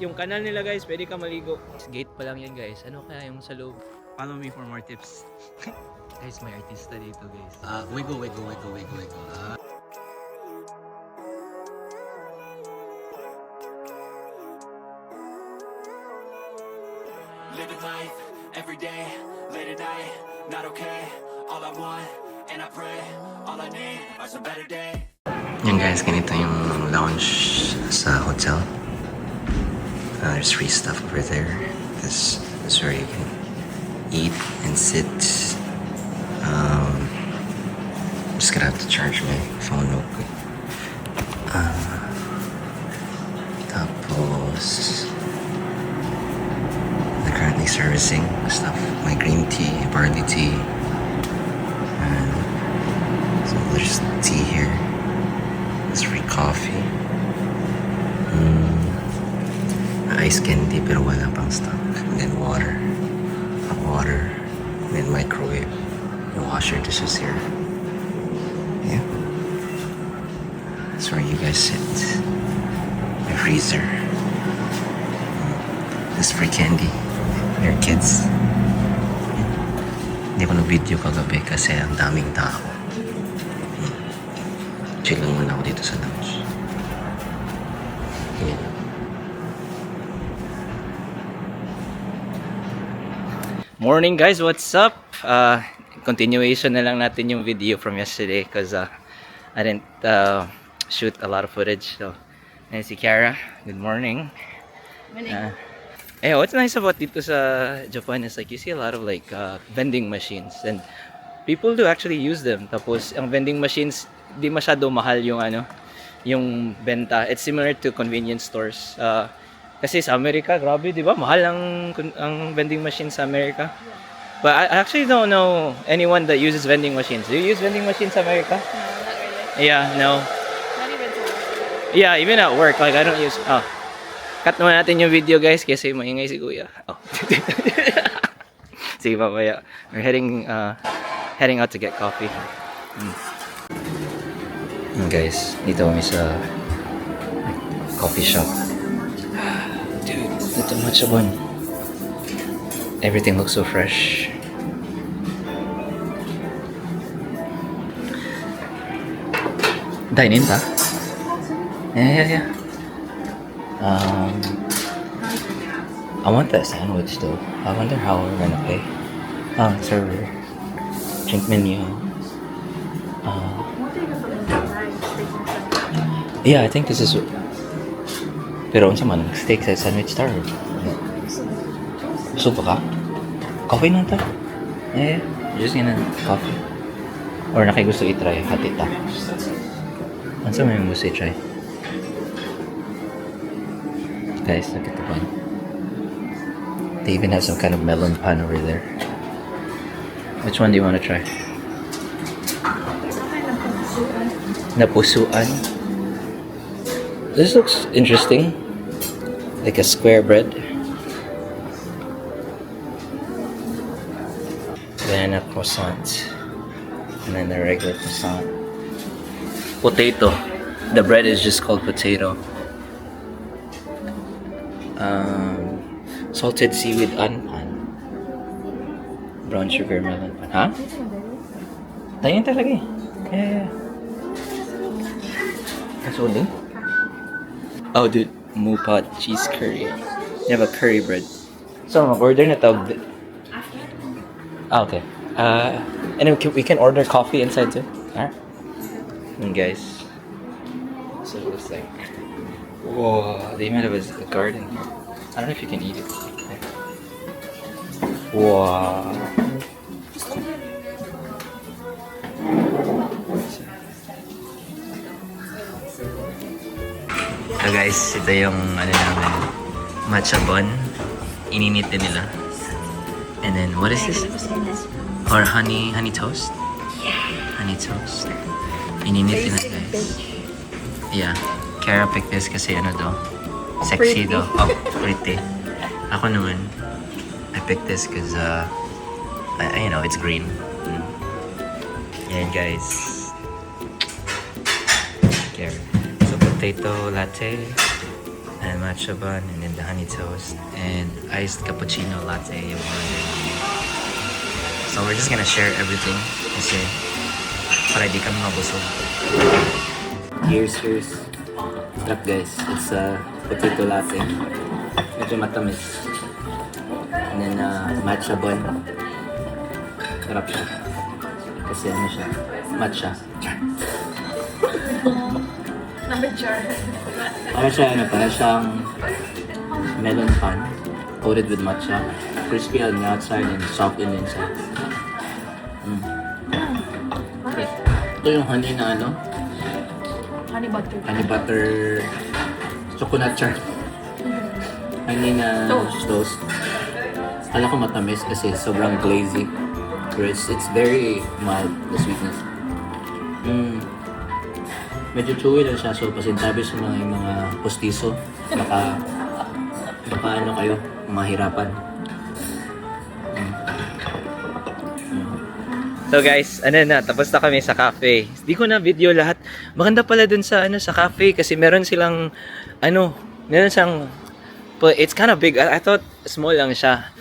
Yung kanal nila guys, pwede ka maligo. Gate pa lang yan guys. Ano kaya yung sa loob? Follow me for more tips. Guys, may artista dito guys. Wiggle, wiggle, wiggle, wiggle, wiggle. Living life, every day, late at night, not okay. All I want, and I pray, all I need are some better days. Yan guys, ganito yung lounge sa hotel. There's free stuff over there. This is where you can eat and sit. I'm just gonna have to charge my phone real quick. Tapos they're currently servicing stuff. My green tea, barley tea, and so there's tea here. There's free coffee. Ice candy pero wala pang stock. And then water. Hot water. And then microwave. You wash your dishes here. Yeah. That's where you guys sit. My freezer. There's free candy. Your kids. Hindi ko na-video kagabi kasi ang daming tao. Chill lang muna ako dito sa lounge. Yeah. Morning guys, what's up? Continuation na lang natin yung video from yesterday because I didn't shoot a lot of footage. So, and si Kiara, good morning. What's nice about dito sa Japan is like you see a lot of like vending machines and people do actually use them. Tapos ang vending machines di masyado mahal yung yung benta. It's similar to convenience stores. Kasi sa Amerika, grabe, di ba? Mahal ang vending machine sa Amerika. But I actually don't know anyone that uses vending machines. Do you use vending machines sa Amerika? No, not really. Yeah, no. Not even to work. Yeah, even at work. Like, I don't use... Cut naman natin yung video, guys, kasi maingay si Kuya. Sige, mamaya. We're heading out to get coffee. Guys, dito kami sa coffee shop. Dude, ito matcha bun. Everything looks so fresh. Dine in ta? Yeah. I want that sandwich though. I wonder how we're gonna pay. Server. Drink menu. Yeah, I think this is. Pero unsa man steak sa sandwich star. Gusto pa ka? Coffee na ta? Yeah. Just gonna coffee. Or nakigusto i-try hati ta. Unsa man gusto i-try? Guys, look at the bun. They even have some kind of melon pan over there. Which one do you want to try? Napusuan. This looks interesting. Like a square bread. Then a croissant. And then the regular croissant. Potato. The bread is just called potato. Salted seaweed anpan. Brown sugar melon pan. Ha? Tayo talaga eh. Yeah. That's all din? Oh dude, Mupot cheese curry. You have a curry bread. So mag-order na tawag. Okay. And we can order coffee inside too. Alright. And guys. So it looks like. Whoa, they might have a garden here. I don't know if you can eat it. Wow. So guys, ito yung namin, matcha bun. Ininit din nila. And then, what is this? Or honey toast? Honey toast. Ininit nila guys. Yeah. Kara picked this kasi ano daw. Sexy daw. Oh, pretty. Ako naman, I picked this because, you know, it's green. Yan guys. Kara. So, potato latte. and matcha bun, and then the honey toast, and iced cappuccino latte yung order. So we're just gonna share everything kasi para di kami mabusog. Here's that guys. It's a potato latte. Medyo matamis. And then matcha bun. Sarap siya. Kasi ano siya? Matcha. Para siyang melon pan coated with matcha. Crispy on the outside and soft in the inside. Ito yung honey na ano? Honey butter. Honey butter coconut char. Honey na toast. Kala ko matamis kasi sobrang glazy. Whereas it's very mild, the sweetness. Medyo chewy lang siya, so pasintabi sa mga postiso. Baka ano kayo, mahirapan. So guys, tapos na kami sa cafe. Hindi ko na video lahat. Maganda pala dun sa sa cafe kasi meron silang it's kind of big. I thought small lang siya.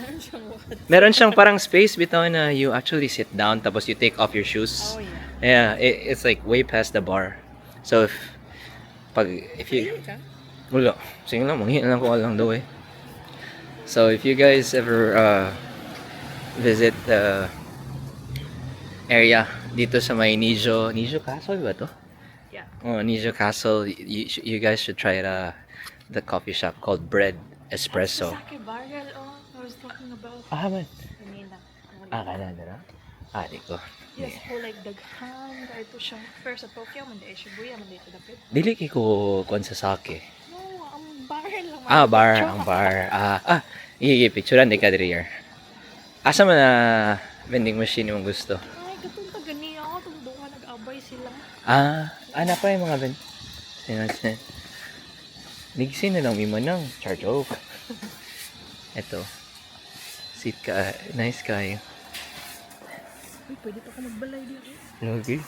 Meron siyang parang space bitaw na you actually sit down tapos you take off your shoes. Oh yeah. Yeah, it's like way past the bar. So if you wala, sige lang, manghihin lang ko lang daw eh. So if you guys ever visit the area dito sa may Nijo Castle ba to? Yeah. Oh, Nijo Castle. You guys should try the coffee shop called Bread Espresso. Sake barrel, I was talking about. Man. Kanina. Kanada na? Di ko. Yes, whole like daghan. Dahil to siyang first sa Tokyo, man dahil Shibuya, man dahil to dapit. Dili ko kon sa sake. No, ang barrel lang. Ang bar. Picturean di ka diri. Asa man na vending machine yung gusto? Ay, katong tagani ako, itong doon nag-abay sila. Ano pa yung mga Sinansin. Nigsin na lang mimo ng charge off. Eto. Sit ka. Nice kayo. Uy, pwede pa ka magbalay dito. Lagi.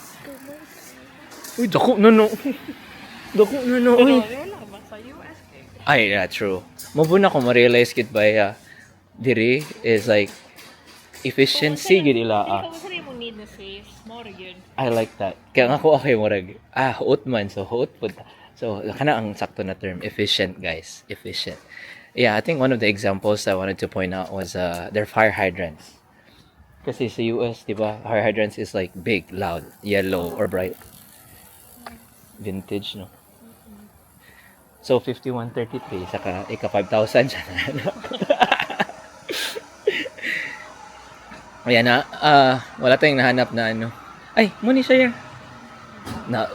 Uy, dako na no. Dako na no. Uy. Pero lang ba sa US eh? Ay, true. Mabuna ko ma-realize kit ba diri is like efficiency gid ila. Kung saan mo need na space, more yun. I like that. Kaya nga ko okay murag. Huot man. So, huot po. So, kana ang sakto na term. Efficient, guys. Efficient. Yeah, I think one of the examples I wanted to point out was their fire hydrants. Kasi sa US, di ba, fire hydrants is like big, loud, yellow, or bright. Vintage, no? So, 5133, saka ika 5,000 siya na. Ayan na, wala tayong nahanap na ano. Ay, muni siya na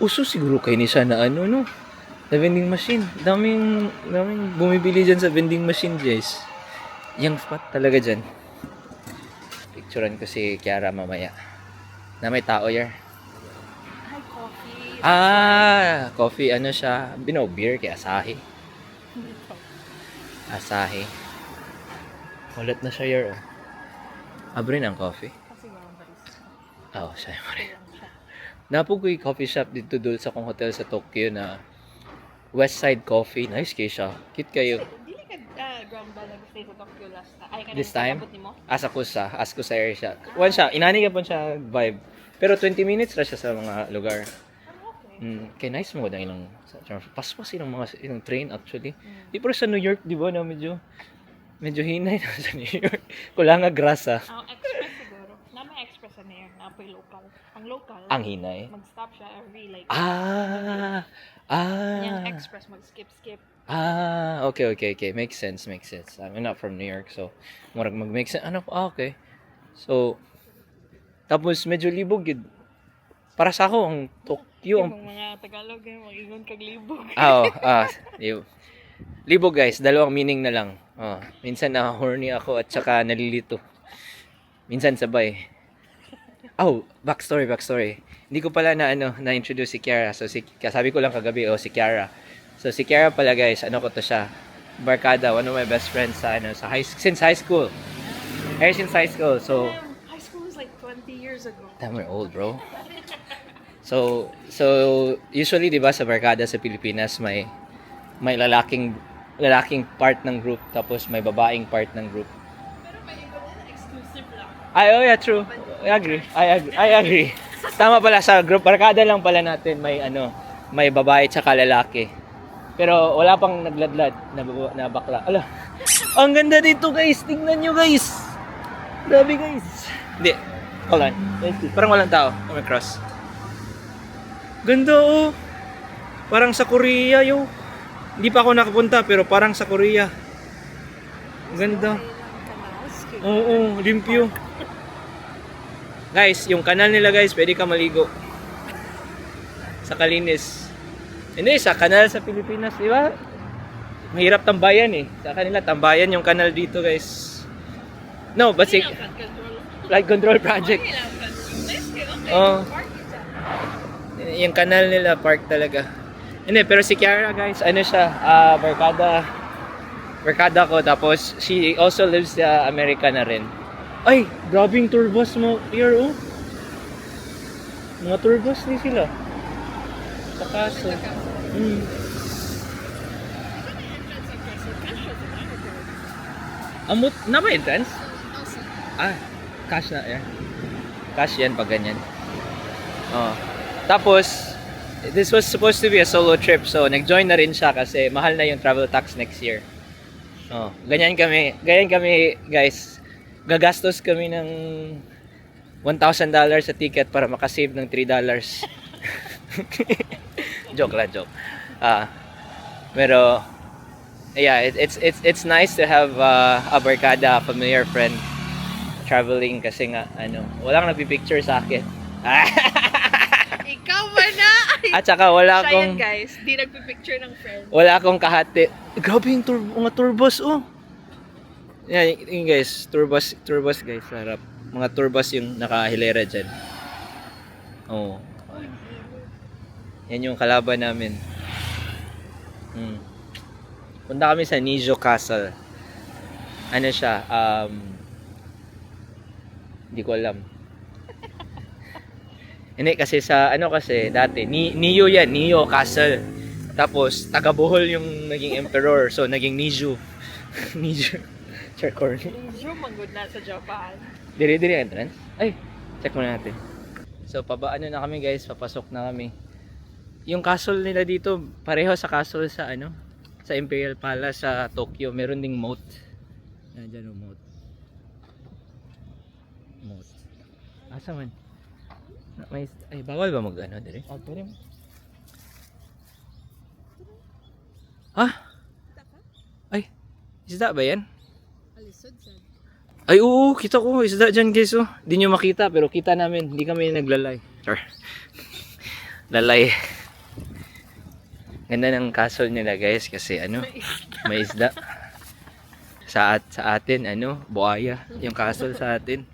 uso siguro kayo ni siya na ano, no? Na vending machine. Daming bumibili dyan sa vending machine, guys. Yung spot talaga dyan. Picturean ko si Kiara mamaya. Na may tao yan. Hi, coffee. Coffee, ano siya? Beer kay Asahi. Asahi. Ulat na siya yan, oh. Abrin ang coffee. Kasi walang barista. Siya yung rin. Napog ko yung coffee shop dito doon sa kong hotel sa Tokyo na Westside Coffee. Nice kayo siya. Kit kayo. Dili ka ground ball nag-stay sa Tokyo last time. Ay, This time? mo? Ask ko sa area siya. One siya. Inani ka po siya vibe. Pero 20 minutes ra siya sa mga lugar. Okay. Kaya nice mo dahil ilang paspas ilang train actually. Di pero sa New York, di ba na medyo hinay na sa New York. Kulang nga grasa. Ang express siguro. May express na yan. Napoy local. Ang local. Ang hinay. Mag-stop siya every like. Yung express mag-skip. Okay. Makes sense. I'm not from New York, so murag mag-make sense. Okay. So, tapos medyo libog yun. Para sa ako, ang Tokyo. Yung mga Tagalog yung mag-ingon kag libog. Libog guys, dalawang meaning na lang. Minsan na horny ako at saka nalilito. Minsan sabay. Backstory. Hindi ko pala na-introduce si Kiara. So sabi ko lang kagabi, si Kiara. So si Kiara pala guys, ko to siya. Barkada, one of my best friends since high school. Since high school. So High school was like 20 years ago. damn, we're old, bro. So usually 'di ba sa barkada sa Pilipinas may may lalaking part ng group, tapos may babaeng part ng group. Pero may iba din, exclusive lang. Ay, oh yeah, true. I agree. Tama pala, sa group barkada lang pala natin may babae tsaka lalaki. Pero wala pang nagladlad na bakla. Ala. Ang ganda dito, guys. Tingnan nyo, guys. Grabe, guys. Hindi. Hold on. Let's see. Parang walang tao. Oh, may cross. Ganda, oh. Parang sa Korea, yo. Hindi pa ako nakapunta, pero parang sa Korea. Ganda. Oo, limpyo. Guys, yung kanal nila, guys, pwede ka maligo. Sa kalinis. Hindi, sa kanal sa Pilipinas, di ba? Mahirap tambayan eh. Sa kanila, tambayan yung kanal dito, guys. No, but si... Flood control project. Oh. Yung kanal nila, park talaga. Hindi, pero si Kiara, guys, ano siya, barkada ko, tapos she also lives sa Amerika na rin. Ay, grabing tour bus mo here, oh. Mga tour bus din sila. Sa kaso. Amot, na ba entrance? Ah, cash na, yeah. Cash yan pag ganyan. Oh. Tapos, this was supposed to be a solo trip, so nag-join na rin siya kasi mahal na yung travel tax next year. Oh, ganyan kami, guys. Gagastos kami ng $1,000 sa ticket para makasave ng $3. Joke. Pero yeah, it's nice to have a barkada, familiar friend traveling kasi nga walang nagpi-picture sa akin. Ikaw ba na? At saka wala Siya akong yan, guys. Di nagpipicture ng friend. wala akong kahati. Grabe yung mga tour bus, oh. Yan, yung guys, tour bus guys, harap. Mga tour bus yung nakahilera dyan. Oh. Yan yung kalaban namin. Punta kami sa Nijo Castle. Ano siya, hindi ko alam. Hindi kasi dati, Niyo yan, Niyo Castle. Tapos, taga Bohol yung naging emperor, so naging Nijo. Nijo. Sure, corny. Zoom ang good na sa Japan. Dire entrance? Ay, check muna natin. So, pabaano na kami guys, papasok na kami. Yung castle nila dito, pareho sa castle sa sa Imperial Palace sa Tokyo. Meron ding moat. Diyan yung moat. Asa man? Ay, bawal ba dire? Oh, pwede mo. Ay, isda ba yan? Ay, oo, kita ko. Isda dyan, guys, oh. Hindi nyo makita, pero kita namin. Hindi kami naglalay. Sure. Lalay. Ganda ng castle nila, guys, kasi may isda. Sa atin, buhaya. Yung castle sa atin.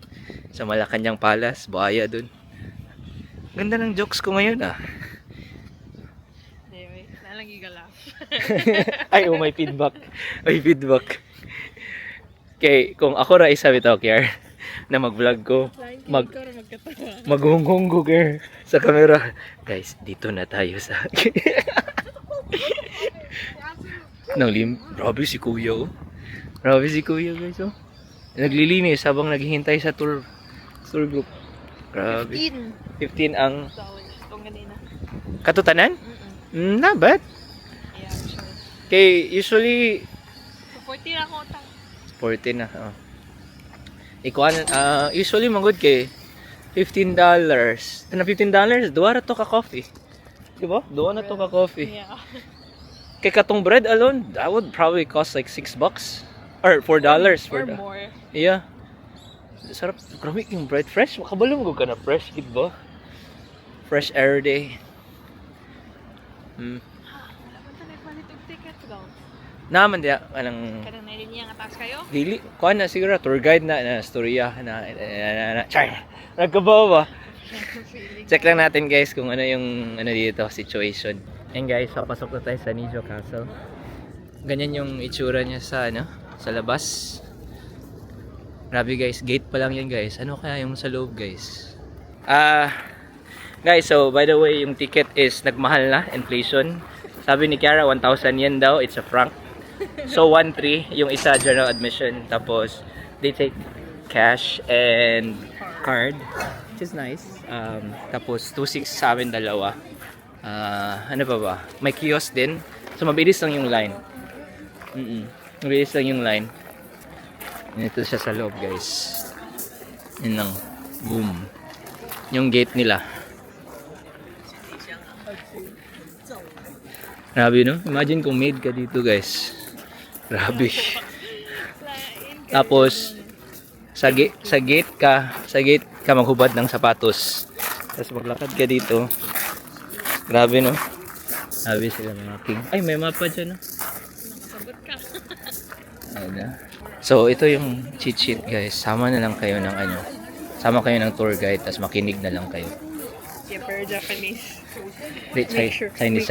Sa Malacanang Palace, buhaya dun. Ganda ng jokes ko ngayon, ah. Anyway, nalang igala. Ay, may feedback. May feedback. Okay, kung ako ra isa bitaw Kier na mag-vlog ko, maghunghong ko Kier sa camera. Guys, dito na tayo sa grabe si Kuya, oh. Grabe si Kuya, guys, oh. Naglilinis habang naghihintay sa tour group. Grabe. 15 ang Itong ganina. katutanan? Not bad. Yeah, sure. Okay, usually So, 40 na ako utang. 14 na. Oh. Usually magod kay $15. Ano $15? Duwa ra to ka coffee. Di ba? Duwa na to ka coffee. Yeah. Kay katong bread alone, that would probably cost like $6 or $4 Or more. Yeah. Sarap. Grabe yung bread fresh. Makabalong ka na fresh, gid ba? Fresh every day. Wala ba tayo malitog ticket daw? Naman dia anang Kanang nairin niya nga taas kayo? dili ko na siguro tour guide na storya na char. Nagkabaw ba? Check lang natin guys kung ano yung dito situation. And guys, papasok na tayo sa Nijo Castle. Ganyan yung itsura niya sa sa labas. Grabe guys, gate pa lang yan guys. Ano kaya yung sa loob guys? Guys, so by the way, yung ticket is nagmahal na, inflation. Sabi ni Kiara, 1,000 yen daw. It's a franc. So, 1,300 yung isa general admission. Tapos, they take cash and card. Which is nice. Tapos, 2,600 sa amin dalawa. Ano pa ba? May kiosk din. So, mabilis lang yung line. Mabilis lang yung line. Ito siya sa loob, guys. Yun lang. Boom. Yung gate nila. Grabe, no? Imagine kung maid ka dito, guys. Grabe. Tapos, sa gate ka maghubad ng sapatos. Tapos maglakad ka dito. Grabe, no? Grabe sila mga king. Ay, may mapa dyan, no? Ano? So, ito yung cheat sheet, guys. Sama na lang kayo ng ano. Sama kayo ng tour guide, tapos makinig na lang kayo. Yeah, pero Japanese. Wait, Chinese.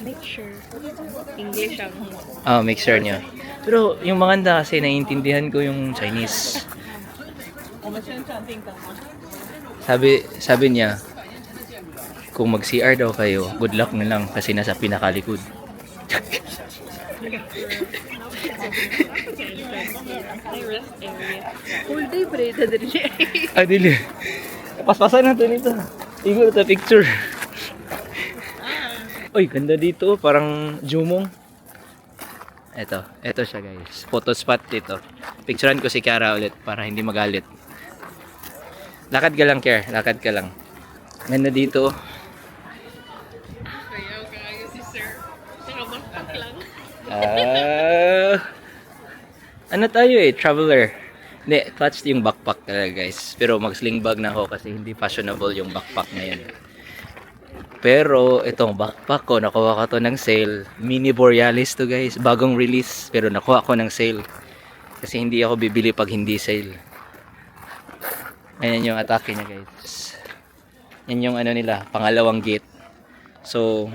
Make sure. English ang Make sure nyo. Pero yung maganda kasi naiintindihan ko yung Chinese. Sabi niya, kung mag-CR daw kayo, good luck na lang kasi nasa pinakalikod. rest area. Whole day pa rin dali. Dili. Paspasan na to nito. Igo na picture. Uy, ganda dito. Parang Jumong. Ito siya guys. Photo spot dito. Picturean ko si Kiara ulit para hindi magalit. Lakad ka lang, Kiara. Lakad ka lang. Ganda dito. Kaya si sir. Nakabakpak lang. Ano tayo traveler. Hindi, clutch yung backpack talaga guys. Pero mag-sling bag na ako kasi hindi fashionable yung backpack ngayon. Pero itong backpack ko, nakuha ko to ng sale. Mini Borealis to guys. Bagong release. Pero nakuha ko ng sale. Kasi hindi ako bibili pag hindi sale. Ayan yung atake niya guys. Yan yung ano nila, pangalawang gate. So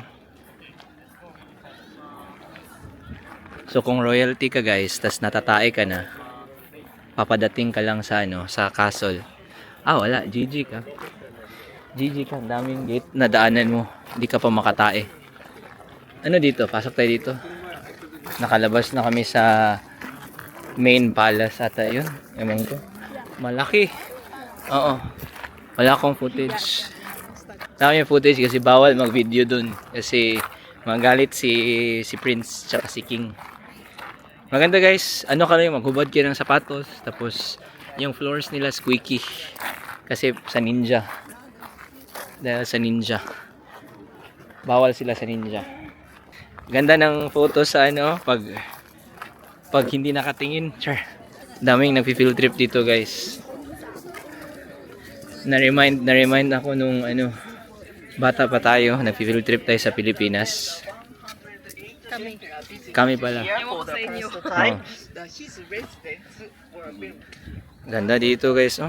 kung royalty ka guys, tas natatae ka na, papadating ka lang sa sa castle. Wala, GG ka. GG ka, daming gate na daanan mo. Hindi ka pa makatae. Ano dito? Pasok tayo dito. Nakalabas na kami sa main palace ata yun. Ewan ko. Malaki. Oo. Wala akong footage. Wala akong footage kasi bawal mag-video dun. Kasi magalit si Prince tsaka si King. Maganda guys, ano ka lang, maghubad kayo ng sapatos, tapos yung floors nila squeaky kasi sa ninja. Dahil sa ninja. Bawal sila sa ninja. Ganda ng photo sa pag hindi nakatingin. Char. Daming nagfi-field trip dito guys. Na-remind ako nung bata pa tayo, nagfi-field trip tayo sa Pilipinas. Kami pala. Ewan ko sa inyo. Ganda dito guys,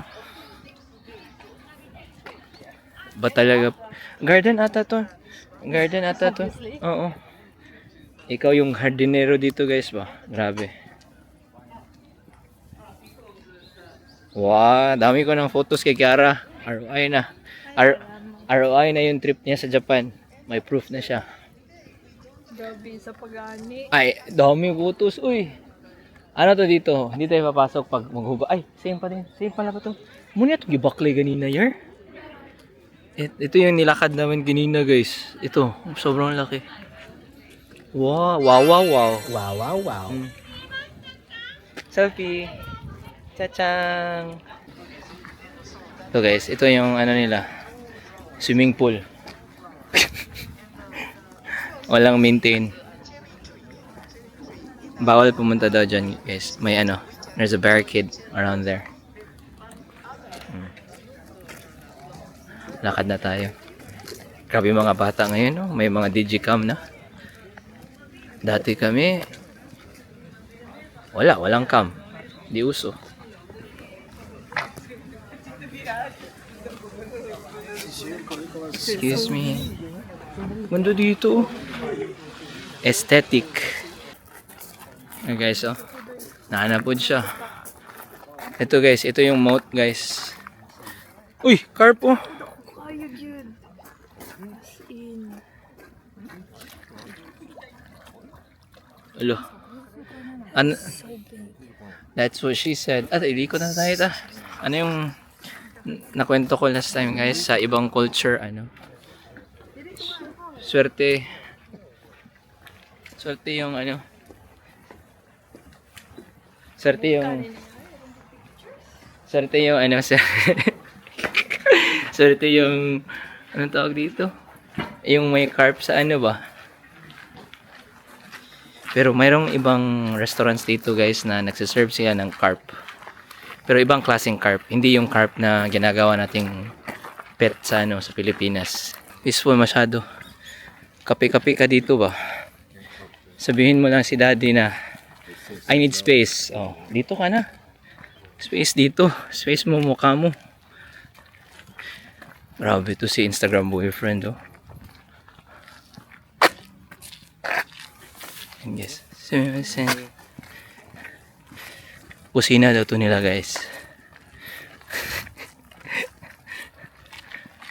Ba talaga? Garden ata to. Oo. Ikaw yung hardinero dito guys ba? Grabe. Wow, dami ko ng photos kay Kiara. ROI na. ROI na yung trip niya sa Japan. May proof na siya. Grabe sa pagani. Ay, dami photos. Uy. Ano to dito? Hindi tayo papasok pag maghuba. Ay, same pa din. Same pala ba to? Muna itong gibaklay ganina, yar. Ito yung nilakad namin ganina, guys. Ito, sobrang laki. Wow. Selfie. Chachang. Ito guys, ito yung nila. Swimming pool. Walang maintain. Bawal pumunta daw dyan guys. May there's a barricade around there. Lakad na tayo. Grabe mga bata ngayon, may mga digicam na. Dati kami walang cam. Di uso. Excuse me. Ganda dito. Aesthetic. Guys, nahanapod siya. Ito guys, ito yung moat guys. Uy, carp Kaya yun. As in. Ulo. That's what she said. Iliko na tayo ta. Ano yung nakwento ko last time guys sa ibang culture, ano? Swerte. Swerte yung ano. Swerte yung ano, swerte yung anong tawag dito? Yung may carp sa ano ba? Pero mayroong ibang restaurants dito guys na nagsiserve sila ng carp. Pero ibang klaseng carp, hindi yung carp na ginagawa nating pet sa ano sa Pilipinas. Peaceful masyado. Kape-kape ka dito ba? Sabihin mo lang si daddy na I need space. Oh, dito ka na. Space dito. Space mo, mukha mo. Grabe to si Instagram boyfriend, oh. Yes. Kusina daw to nila, guys.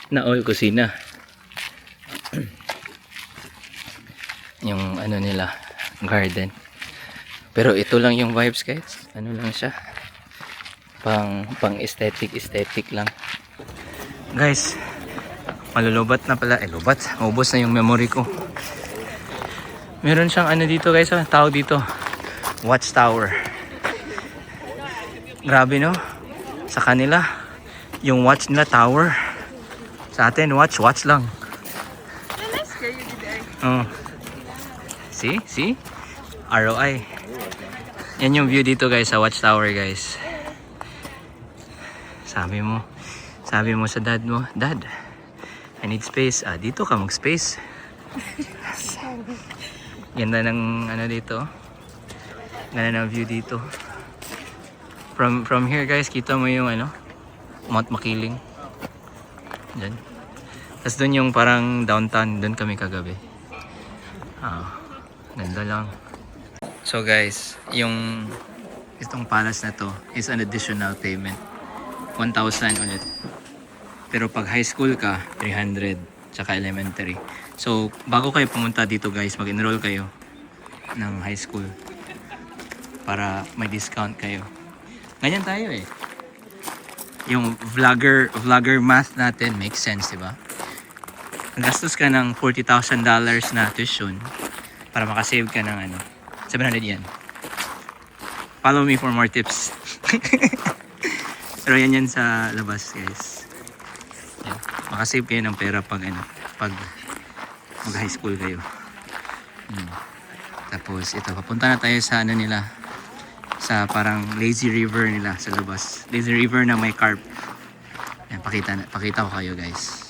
Na all kusina. Yung ano nila, garden. Pero ito lang yung vibes guys. Ano lang siya. Pang aesthetic lang. Guys, malulubat na pala. Lubat. Ubos na yung memory ko. Meron siyang ano dito guys. Tawag dito. Watchtower. Grabe no. Sa kanila, yung watch nila tower. Sa atin, watch lang. Oh. See? ROI. Yan yung view dito guys sa watchtower guys. Sabi mo sa dad mo, Dad, I need space. Dito ka mag-space. Ganda ng ano dito. Ganda ng view dito. From here guys, kita mo yung ano, Mount Makiling. Diyan. Tapos dun yung parang downtown, dun kami kagabi. Ganda lang. So guys, itong palace na to is an additional payment. 1,000 ulit. Pero pag high school ka, 300. Tsaka elementary. So, bago kayo pumunta dito guys, mag-enroll kayo ng high school. Para may discount kayo. Ganyan tayo eh. Yung vlogger math natin makes sense, diba? Nagastos ka ng $40,000 na tuition para makasave ka ng ano, 700 yan. Follow me for more tips. Pero yan sa labas guys. Yan. Makasave kayo ng pera pag mag high school kayo. Tapos ito, papunta na tayo sa ano nila, sa parang lazy river nila sa labas. Lazy river na may carp. Yan, pakita ko kayo guys.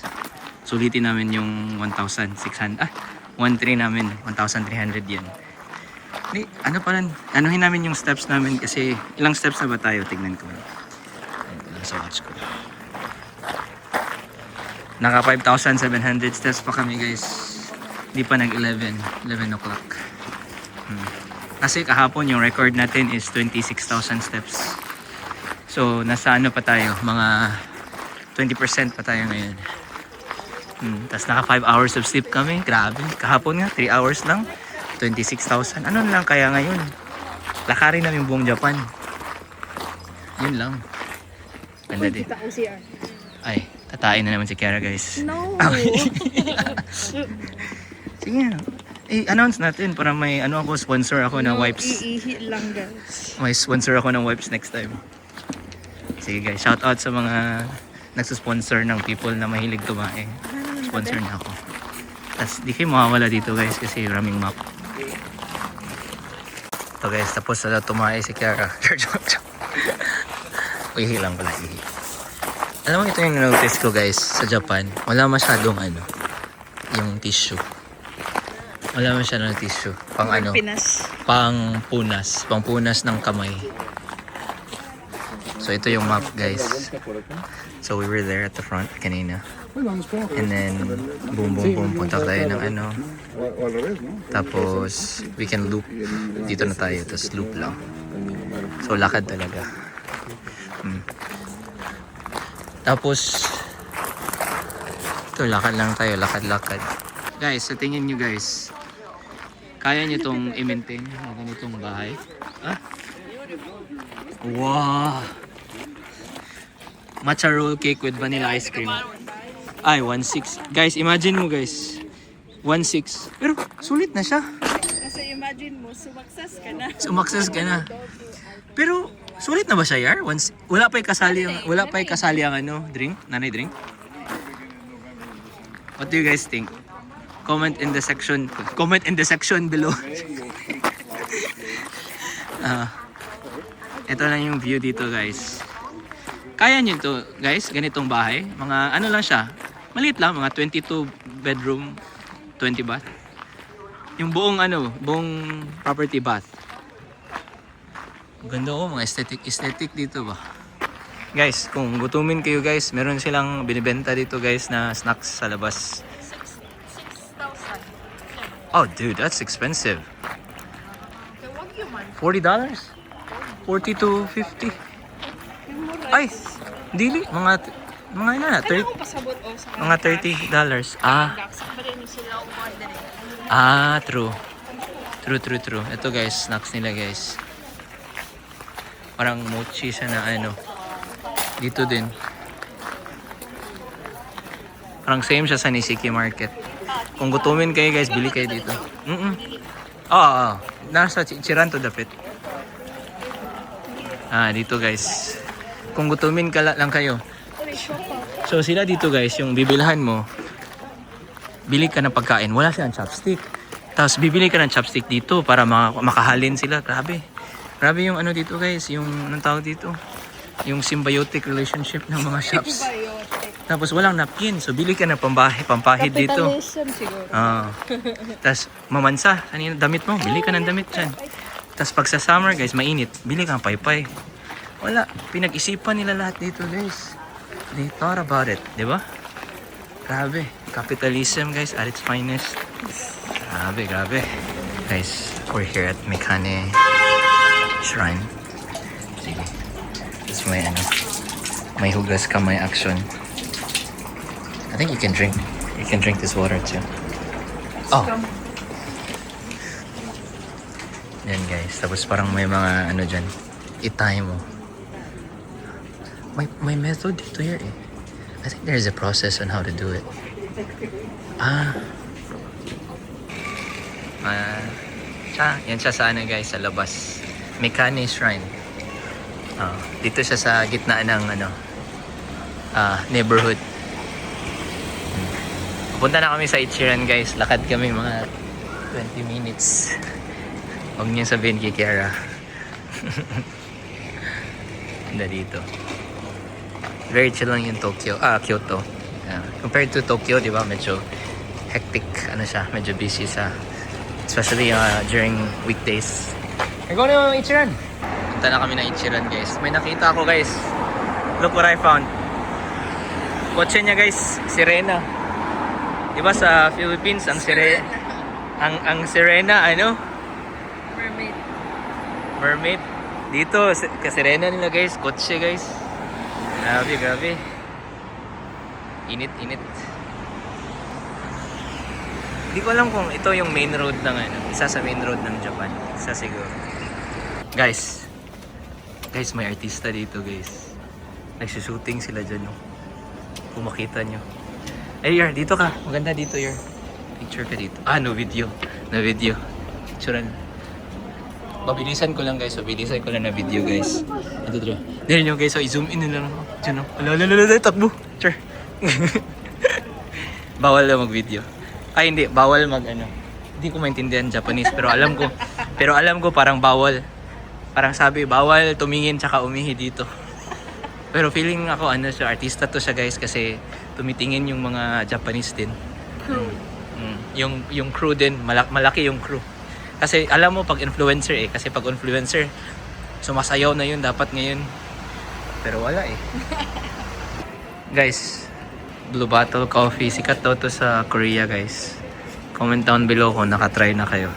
Sulitin namin yung 1,600. 1,300 namin. 1,300 yan. Ano pa rin? Anuhin namin yung steps namin kasi ilang steps na ba tayo? Tignan ko. Sa watch ko. Naka 5,700 steps pa kami guys. Hindi pa nag-11 o'clock. Kasi kahapon yung record natin is 26,000 steps. So nasa ano pa tayo? Mga 20% pa tayo ngayon. Tapos naka 5 hours of sleep kami. Grabe. Kahapon nga 3 hours lang. 26,000. Ano lang kaya ngayon? Lakarin namin buong Japan. Yun lang. Ganda din. Ay, tatain na naman si Kiara guys. No! Sige na. Announce natin para may ano ako, sponsor ako ng wipes. Iihi lang guys. May sponsor ako ng wipes next time. Sige guys, shout out sa mga nagsusponsor ng people na mahilig tumae. Sponsor na ako. Tapos di kayo mawawala dito guys kasi raming map. Ito guys, tapos na tumae si Kiara. Ihi lang pala, ihi. Alam mo ito yung notice ko guys sa Japan. Wala masyadong ano, yung tissue. Wala masyadong tissue. Pang ano, pang punas ng kamay. So ito yung map guys. So we were there at the front kanina. And then boom punta tayo ng ano. Tapos we can loop. Dito na tayo, tapos loop lang. So lakad talaga. Tapos ito lakad lang tayo, lakad. Guys, sa tingin nyo guys, Kaya niyo itong i-maintain na ganitong bahay? Ah? Wow! Matcha roll cake with vanilla ice cream. Ay, 1.6. Guys, imagine mo guys. 1.6. Pero sulit na siya. Kasi imagine mo, sumaksas ka na. Umaksas ka na. Pero sulit na ba siya, Yar? Wala pa kasali ang ano, drink? Nanay drink? What do you guys think? Comment in the section below. Ito lang yung view dito, guys. Kaya nyo to, guys, ganitong bahay. Mga ano lang siya. Maliit lang, mga 22 bedroom, 20 bath. Yung buong property bath. Ganda ko, mga aesthetic dito ba. Guys, kung gutumin kayo guys, meron silang binibenta dito guys na snacks sa labas. 6,000. Oh dude, that's expensive. The Wagyu man. $40? 40 to 50. Ay, dili. Mga ilan na? Kaya ako pasabot o sa Mga $30. Ah, Ba rin sila umorder. true. True. Ito guys, snacks nila guys. Parang mochi siya na ano. Dito din. Parang same siya sa Nisiki Market. Kung gutumin kayo guys, bili kayo dito. Oo. Nasa Chichiran to dapit. Dito guys. Kung gutumin ka lang kayo. So sila dito guys, yung bibilhan mo, bili ka ng pagkain. Wala silang chopstick. Tapos bibili ka ng chopstick dito para makahalin sila. Grabe. Grabe yung ano dito guys, yung anong tawag dito? Yung symbiotic relationship ng mga shops. Tapos walang napkin, so bili ka ng pampahid dito. Capitalism siguro. Tapos mamansa, ano yung damit mo? Bili ka ng damit dyan. Tapos pag sa summer guys, mainit, bili ka ng paypay. Wala, pinag-isipan nila lahat dito guys. They thought about it, di ba? Grabe, capitalism guys at its finest. Grabe. Guys, we're here at Mikane Shrine. Sige. Tapos may hugas kamay action. I think you can drink this water too. Oh. Yan guys, tapos parang may mga ano dyan, itay mo. May method dito here eh. I think there's a process on how to do it. Yan siya sa ano guys, sa labas. Mikane Shrine. Dito siya sa gitna ng neighborhood. Pupunta na kami sa Ichiran guys. Lakad kami mga 20 minutes. Huwag niyo sabihin kay Kiara. Ganda dito. Very chill lang yung Kyoto. Compared to Tokyo, di ba? Medyo hectic. Siya, medyo busy sa especially during weekdays. We're going to Ichiran. Punta na kami na Ichiran guys. May nakita ako guys. Look what I found. Kotse niya guys, sirena. Diba sa Philippines ang sirena mermaid. Dito kasirena nila guys, kotse guys. Grabe. Init. Hindi ko alam kung ito yung main road ng isa sa main road ng Japan. Isa siguro. Guys, may artista dito guys. Nagsushooting sila dyan, no? Kung makita nyo. Yar, dito ka. Maganda dito, Yar. Picture ka dito. No video. Picturean. Mabilisan ko lang guys. Na video guys. Ito dito. Dito nyo guys. So, i-zoom in nila. Diyan, no? Alala, takbo. Sure. Bawal na mag-video. Ay, hindi. Bawal Hindi ko maintindihan Japanese. Pero alam ko parang bawal. Parang sabi, bawal tumingin tsaka umihi dito. Pero feeling ako, siya, artista to siya guys. Kasi tumitingin yung mga Japanese din. Yung crew din. Malaki yung crew. Kasi alam mo pag influencer eh. Kasi pag influencer, sumasayaw na yun dapat ngayon. Pero wala eh. Guys, Blue Bottle Coffee. Sikat daw to sa Korea guys. Comment down below kung nakatry na kayo.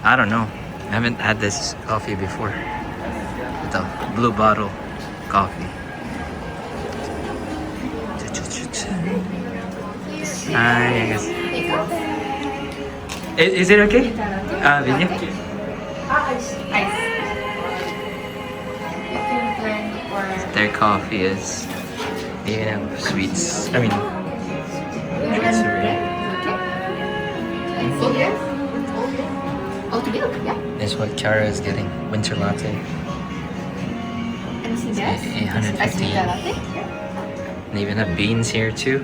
I don't know. I haven't had this coffee before. Ito, Blue Bottle Coffee. Ay, I guess. Is it okay? Video? Ice. You can blend or... Their coffee is... They even have sweets. I mean, drinks already. Full here? All together, yeah. That's what Kiara is getting. Winter latte. And see this? 850 Ice cream yen. latte. They even have beans here too.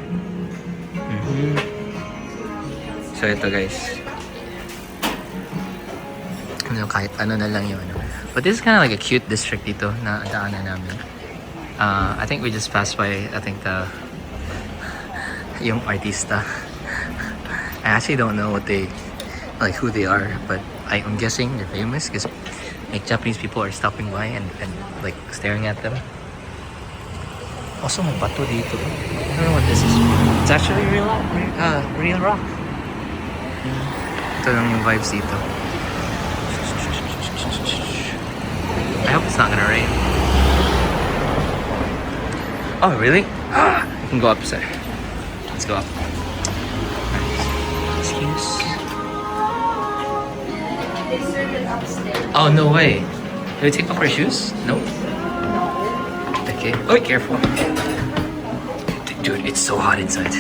So ito guys. Ano, kahit ano na lang yun. But this is kind of like a cute district dito na daanan namin. I think we just passed by, I think yung artista. I actually don't know what they, like who they are, but I'm guessing they're famous because like Japanese people are stopping by and like staring at them. Also, may bato dito. I don't know what this is. It's actually real rock. Ito lang yung vibes dito. I hope it's not gonna rain. Oh, really? You can go up, sir. Let's go up. Excuse. They serve it upstairs. Oh, no way. Do we take off our shoes? No. Okay. Oh, careful. Dude, it's so hot inside.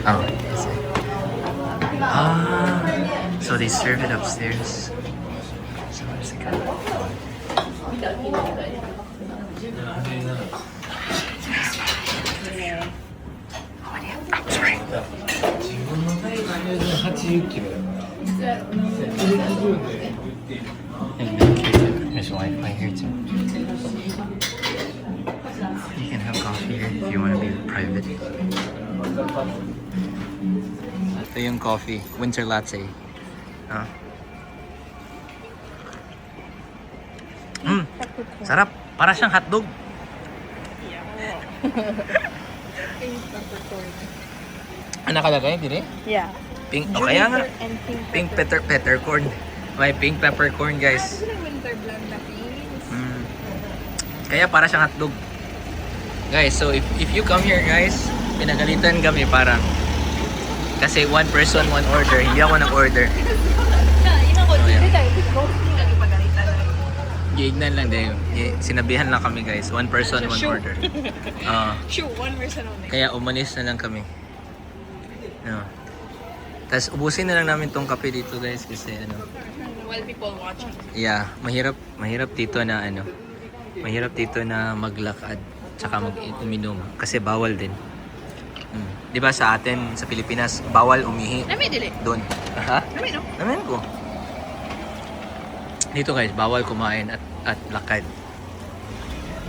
Oh, is it? So they serve it upstairs. So where's the guy? I'm sorry. There's Wi-Fi here too. You can have coffee here if you want to be private. Ito yung coffee, winter latte. Sarap. Para siyang hotdog. Ano nakalagay, dire? Yeah. Pink, o kaya nga. And Pink peppercorn. May pink peppercorn, guys. winter blend na beans. Kaya para siyang hotdog. Guys, so if you come here, guys, pinagalitan kami parang kasi one person, one order. Hindi ako nag-order. Giignan lang din. Sinabihan lang kami, guys. One person, one order. Sure, one person only. Kaya umalis na lang kami. No. Tapos ubusin na lang namin tong kape dito, guys, kasi ano. While people watching. Yeah, mahirap dito na ano. Mahirap dito na maglakad tsaka mag-uminom kasi bawal din. 'Di ba sa atin sa Pilipinas bawal umihi Nami dili. doon. Ha? Nami no. Naman ko. Dito guys, bawal kumain at lakad.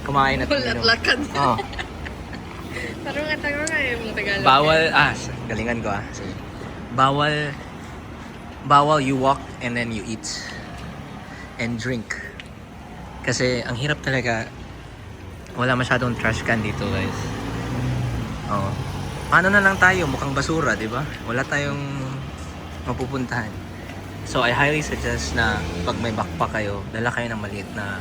Kumain at At uminom. lakad. Oh. Parang nga yung mga Tagalog. Bawal, galingan ko Sige. Bawal you walk and then you eat and drink. Kasi ang hirap talaga, wala masyadong trash can dito, guys. Oh. Paano na lang tayo? Mukhang basura, di ba? Wala tayong mapupuntahan. So I highly suggest na pag may backpack kayo, dala kayo ng maliit na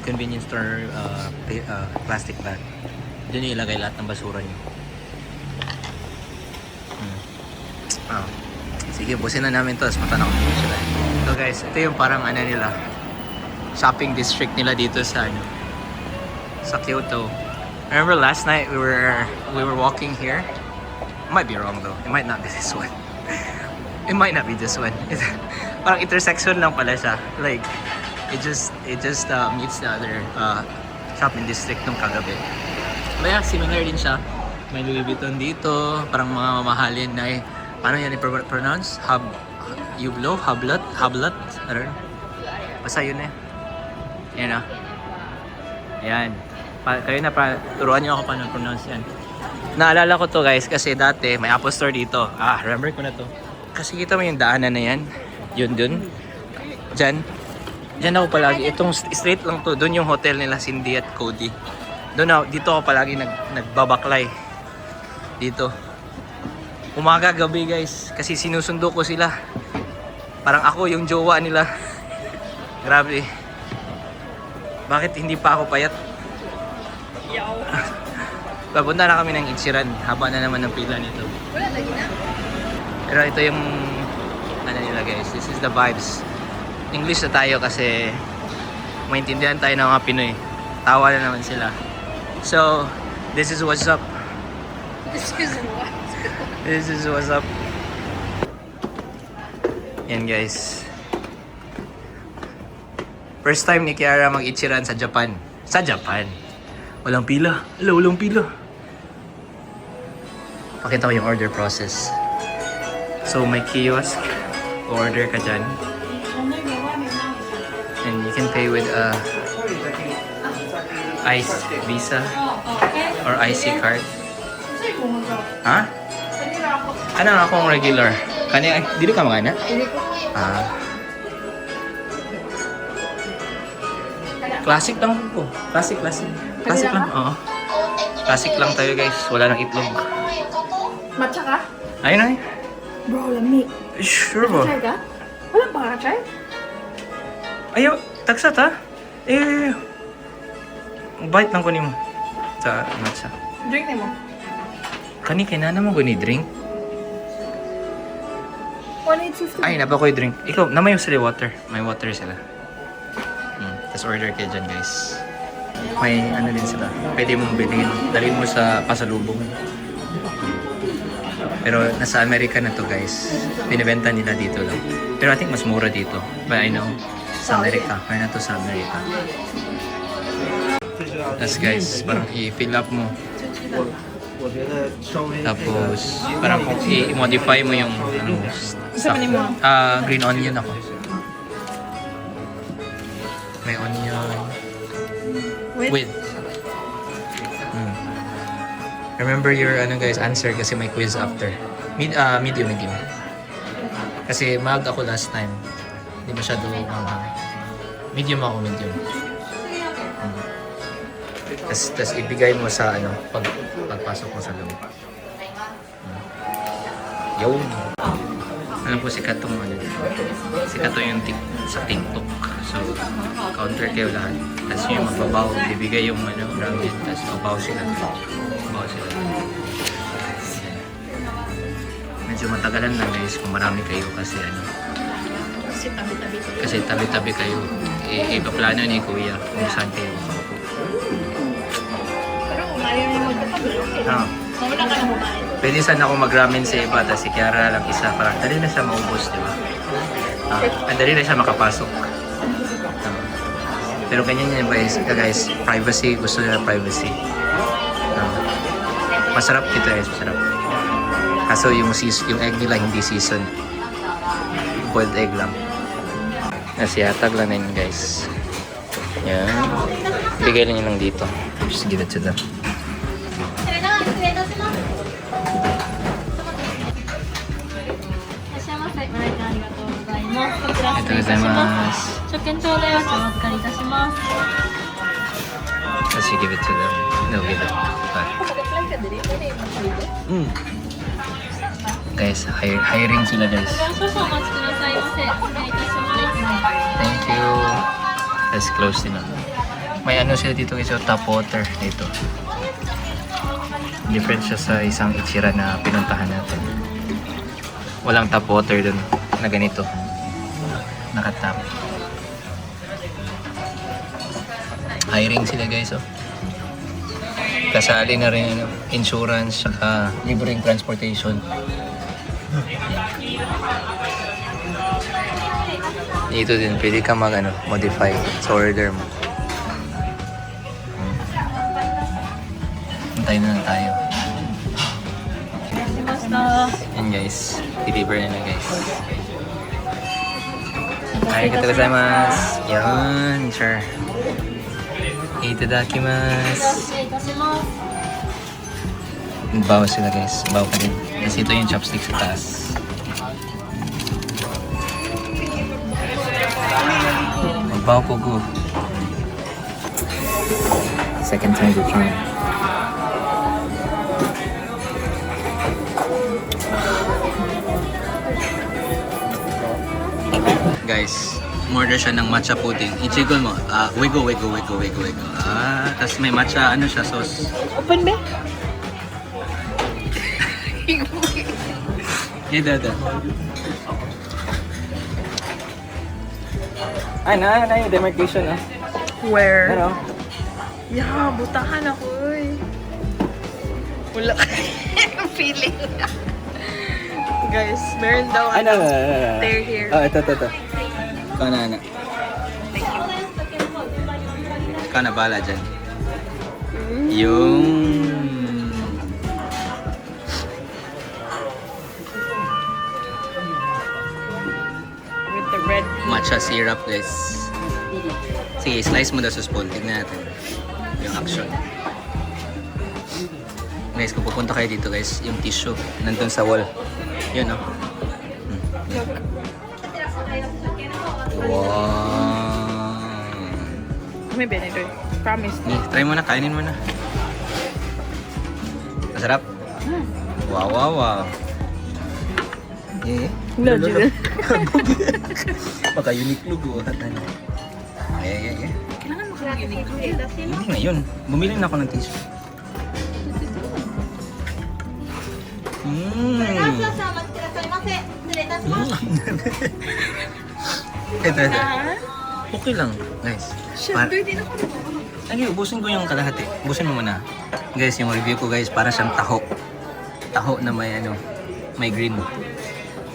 convenience store plastic bag. Doon yung ilagay lahat ng basura niyo. Sige, busin na namin to. Tapos matanong ko sila. So guys, ito yung parang ano nila, shopping district nila dito sa ano, sa Kyoto. I remember last night we were walking here. Might be wrong though. It might not be this one. It might not be this one. Parang intersection lang pala siya. Like it just meets the other shopping district nung kagabi. Kaya similar din siya. May Louis Vuitton dito, parang mga mamahalin na paano yan i-pronounce? Hublot? Hablat? I don't know. Basta yun Yan Yan. Kayo na turuan niyo ako paano pronounce yan. Naalala ko to guys kasi dati may Apple Store dito. Remember ko na to. Kasi kita mo yung daanan na yan. Yun dun. Diyan ako palagi. Itong straight lang to. Doon yung hotel nila Cindy at Cody. Dito ako palagi nagbabaklay. Dito. Umaga, gabi guys. Kasi sinusundo ko sila. Parang ako yung jowa nila. Grabe. Bakit hindi pa ako payat? Yaw. Papunta na kami ng Ichiran. Haba na naman ng pila nito. Wala lagi na. Pero ito yung ano nila guys. This is the vibes. English na tayo kasi maintindihan tayo ng mga Pinoy. Tawa na naman sila. So, this is what's up. This is what? This is what's up. Yan guys. First time ni Kiara mag-ichiran sa Japan. Sa Japan. Walang pila. Hello, walang pila. Pakita ko yung order process. So, may kiosk. Order ka dyan. And you can pay with a ICE Visa or IC card. Ha? Ano akong regular? Kanya, dili ka mga na? Ah. Classic lang po. Classic lang. Oo. Classic lang tayo guys. Wala nang itlog. Matcha ka? Ayun na. Bro, lamig. Sure ba? Try ka? Wala pa ka try? Ayaw, tagsat ha? Bite lang ko ni mo. Sa matcha. Drink na mo. Kani kinana mo guni drink? 1,850. Ay, napa ko yung drink. Ikaw, namayo sila water. May water sila. Tapos order kayo dyan, guys. May ano din sila. Pwede mong bilhin. Dalhin mo sa pasalubong. Pero nasa Amerika na to, guys. Binibenta nila dito lang. Pero I think mas mura dito. But I know, sa Amerika. Kaya na to sa Amerika. Tapos guys, parang i-fill up mo. Tapos, parang i-modify mo yung ano, Saan mo? green onion ako. May onion. With. Remember your ano guys, answer kasi may quiz after. Medium. Kasi mild ako last time. Hindi masyado medium ako. Tas ibigay mo sa ano pagpasok mo sa loob. Yo. Alam ko sikat tong ano. Sikat to yung sa TikTok. So counter kayo lahat. Tapos yung magbabaw, bibigay yung ano ramen. Tapos babaw sila. Medyo matagalan lang guys kung marami kayo kasi ano. Kasi tabi-tabi kayo. Ipaplano ni Kuya kung saan kayo makaupo. Pero kung ayaw niyo magkatabi, okay. Wala ka na kumain. Pwede sana ako mag-ramen sa iba, tapos si Kiara lang isa. Parang dali na siya maubos, di ba? Dali na siya makapasok. Pero ganyan yan guys, privacy, gusto nila privacy. Masarap dito guys, masarap. Kaso yung egg nila hindi season. Boiled egg lang. Nasiyatag lang na yun guys. Yan. Bigay lang yun lang dito. Just give it to them. Ito gozaimasu. 食券頂戴はお預かりいたします。 Let's give it to them. They'll give it back. Kapag-apply ka din, pwede yung mag-video. Guys, hiring sila guys. 少々お待ちくださいませ。お願いいたします。 Thank you. Let's close din ako. May ano sila dito guys, yung tap water dito. Different siya sa isang Ichira na pinuntahan natin. Walang tap water dun na ganito. Nakatap. Hiring sila guys, oh. Kasali na rin ano, insurance saka libreng transportation. Dito din pwede ka modify sa order mo. Antayin na lang tayo. Yan guys, deliver na guys. Arigatou gozaimasu. Yan, sure. Itadakimasu. Bawa sila guys. Bawa pa din. Kasi ito yung chopstick sa taas. Magbawa ko go. Second time to try. Guys, order siya ng matcha pudding. Ichigon mo. Wiggle. Tapos may matcha, ano siya, sauce. Open ba? Ito. Ay, na yung demarcation, ah. Where? Ano? Yeah, butahan ako eh. Wala kayong feeling. Guys, meron daw Ano? They're here. Oh, ito. Ikaw na. Ikaw na bala dyan. Yung... With the red matcha syrup, guys. Sige, slice mo daw sa spoon. Tignan natin yung action. Guys, kung pupunta kayo dito, guys, yung tissue nandun sa wall. Yun, no? Wow! May benito. Promise. Try mo na, kainin mo na. Masarap? Wow. Eh? No, Jill. Baka Uniqlo ko. Yeah. Kailangan makakinig ko eh. Hindi ngayon. Bumili na ako ng tissue. Ito. Okay lang, guys. Siyempre, din ako. Ay, ubusin ko yung kalahati. Ubusin mo muna. Guys, yung review ko, guys, para siyang taho. Taho na may green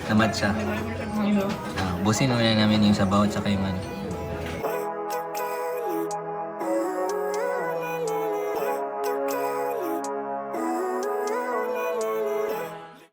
na matcha. Ubusin muna namin yung sabaw at saka yung ano.